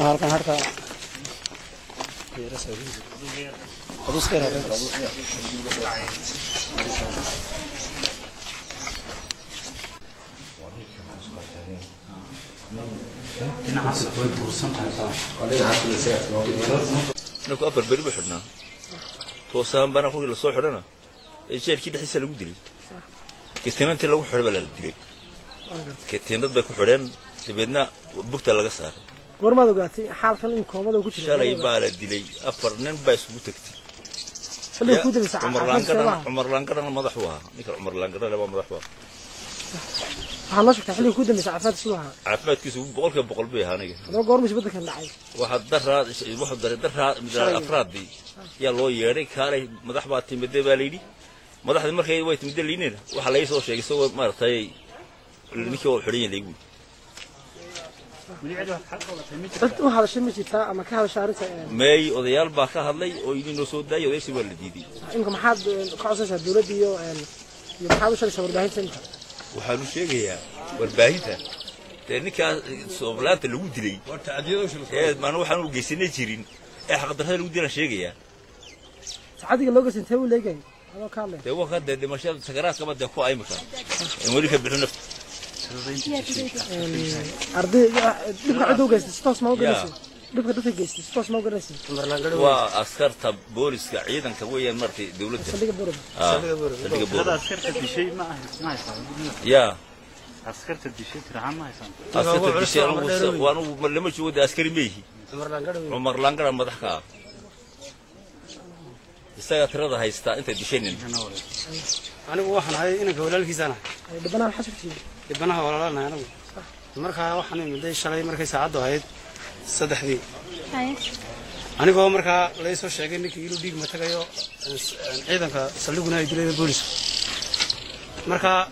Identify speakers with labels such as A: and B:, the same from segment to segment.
A: halkan harka adus kara
B: نكو أبر بري بحرنا توصل بنا خوي للصبح حرنا الشيء كده حس اللي بدري كتير تلو حرب ولا بدري كتير نضبط حرين تبينا بكتة لقى صار
A: ورما دوقاتي حال خلين كومة وكل شيء
B: شالي بالة دلي أفر نن بس بوتكتي
A: خليه كود الساعة
B: عمر لانكر أنا مضحوها نيك عمر لانكر أنا مضحوها
A: هنشوف تحليه كود الساعة فات شلوها
B: عفمت كيسو بقول بيها نيك
A: لو قور مش بدك النعي
B: واحد درها من الأفراد دي يلا ياري كاري مضحبات تمدي باليدي مضحد مركي ويت مدي لينير وحلا يسوي شيء يسوي مرتاي نيكو الحرية اللي يقول
A: وهذا الشيء مش يتاع أما كهذا شارته
B: ماي أضيال باكا هذلي ويجي نصود ده يودي سوى الجديد.
A: إنكم حد قاصص الدولة دي يحاول شيء يصور باهين سنة.
B: وحلو شيء هي والباهيته لأن كصوبلات الود لي. ما نروح نقول جسنا جيرين. حقدر هذا الود شيء هي.
A: عادي اللوجو سنتين ولا جاي. أنا كامل.
B: هو خد ده مشان سكرات كمان ده كوا أي مكان. يمولي كبرنا.
A: أرضي دبك عدو جالس ستوس ما هو جالس دبك دبك جالس ستوس ما هو جالس
B: وأسكر طب بوليس كعيدا كويه مرتي دولته
A: صدق بورد
C: هذا أسكرت بشيء ما
B: يا
C: أسكرت بشيء ترى ما يسمى
B: أسكرت بشيء وأنا لما شو أسكري ميه عمر لانجر ما ضحكها استيقظ ترى هاي أنت بشيء
D: أنا واحد هاي إنك ولا الكيسانة
A: دبنا الحسب فيه
D: دبنا ولا لا أنا مركها واحد من ده الشغلة مركها ساعد وهاي صدق ذي أنا قام مركها ليس الشيء إنك يلو ديك متكيو أيضا كسلوكنا يدري البوليس مركها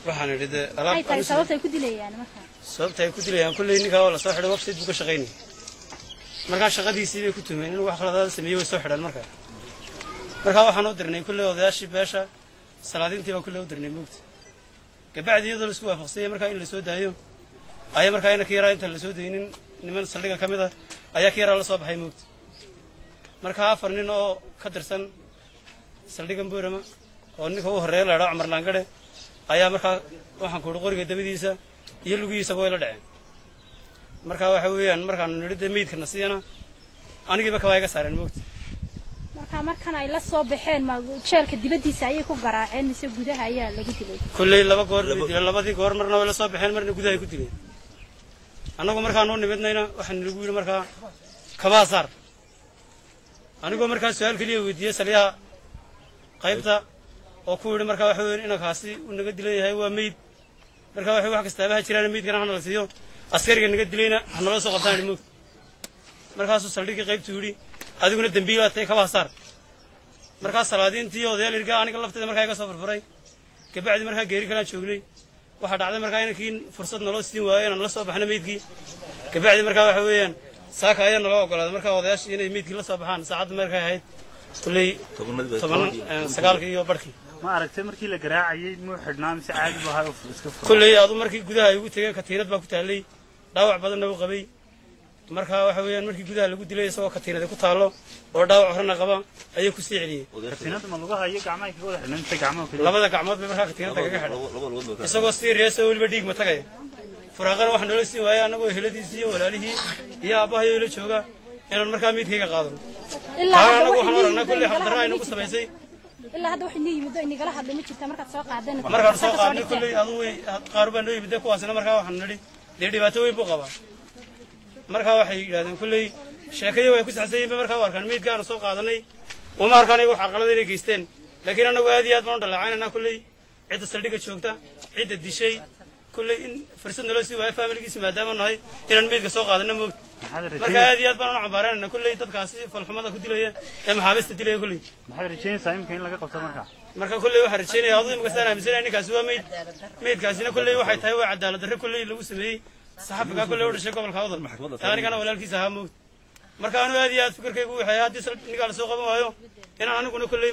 D: واحد نريد
E: أي تاي سبب يكون دليل يعني مركها
D: سبب يكون دليل يعني كل إنك ولا صاحب الويب سايت بوك شغيني مركها شغال دي سيبي كتب من واحد خلاص سميه ويصحر المركها مركها واحد نودرني كله وذاشي باشا سلادين تبى كله ودرني موت كبعد يضل الأسبوع فقصية مركها إن الأسود هايو أي مركها إن كيرا أنت الأسود هين نمن صليقة كمذا أي كيرا الأصاب هاي موت مركها فرنين أو كدرسن صليقة بورما أو إنك هو هريل على عمر لانقدة أي مركها واحد كورو قرية دبيديسا يلقي يسوي له دعين مركها وحويان مركها نريد ميت كنسينا أنا جيبك وايق صار الموت
E: markan ay la soo baxeen ma jeelka dibadiisa ayay ku garaaceen mise gudaha ayaa lagu dilay
D: kullay labadii goor marna way la soo baxeen marna gudaha ay ku dileen anagu markaan oo nibadnayna waxaan lagu yiri markaa kaba saar anigu markaa su'aal kaliya weydiiyay saliyaha qaybta oo ku yiri markaa waxa weyn inakaasi uu naga dilayahay waa meyd markaa wax kasta baa jiraan meydkana aan la siiyo askariga naga dilayna aan la soo qabtaan mood markaas uu saldhigii qaybtu yiri adiguna dambiil aad ka baasar marka salaadiintii odayaal irga aniga lafteeda markaa iga soo furfuray ka bacdi markaa geeri kala joognay waxa dhacday markaa inkiin fursad naloo siin waayeen aan la soo baxna meedkii ka bacdi markaa waxa weeyaan saaka ayaan naloo ogolaaday markaa odayaashii inay meedkii la soo baxaan saacad markaa ahayd kulay 9 iyo barkii
C: ما أردت مركي لقراعي مو حدنا مس عادي بها وفلوس كفر
D: kulay aad markii gudaha ay ugu tagay katiinad baa ku taalay dhaawac badan uu qabay markaa waxa weeyaan markii gudaha lagu dilay isagoo katiinada ku taalo oo dhaawac horna qaba ayay ku sii celiyay
C: katiinada ma lugaha iyo gacmaha ka wada xidhan gacmaha kaliya
D: labada gacmood bay markaa katiinada kaga xidhan isagoo serious oo waliba dhiig ma tagay furaaqana wax nolol sii waayay anagoo heladiisii walaalihii iyo aabahayo la jooga inaan markaa midkayga qaadano ilaa anagu waxaan aragnaa kulli xaqdarra aynu ku samaysay
E: ilaa hadda wax inii yimid oo inigala hadlay ma jirta markaad soo qaadeen
D: markaan soo qaadnay kulli adu way qaar baan noo yimid kuwaasna markaa waxaan nidhi dhibaato weyn buu qabaa markaa waxay yiraahdeen kulli sheekaya way ku saxsan yihiin markaa warkaan meydkaana soo qaadanay uma arkaan iyagu xaqalada inay geysteen laakiin annagu aad iyo aad baan u dhalaacaynaynaa kulley cidda saldhigga joogta cidda dishay kulley in fursad naloo sii waayo faamiligiisa maadaama nahay inaan meydka soo qaadana moogta marka aad iyo aad baan u cambaaraynayna kulley dadkaasi falxumada ku dilaya ee maxaabiista dilaya kulley
C: maxaad rajaynaysaa imika in laga qabto
D: marka kulley waxaan rajaynaya aduu imika saan aaminsanaya ninkaasi waa meydkaasina kulley waxay tahay waa cadaalad darre kulley lagu sameeyey saxafigaa kulley u dhashay gobolka awdal anigana walaalkiisa ahaa moogta marka anu aad iyo aad fikirkaygu waxay haddii ninkaa la soo qaban waayo inaan aniguna kulley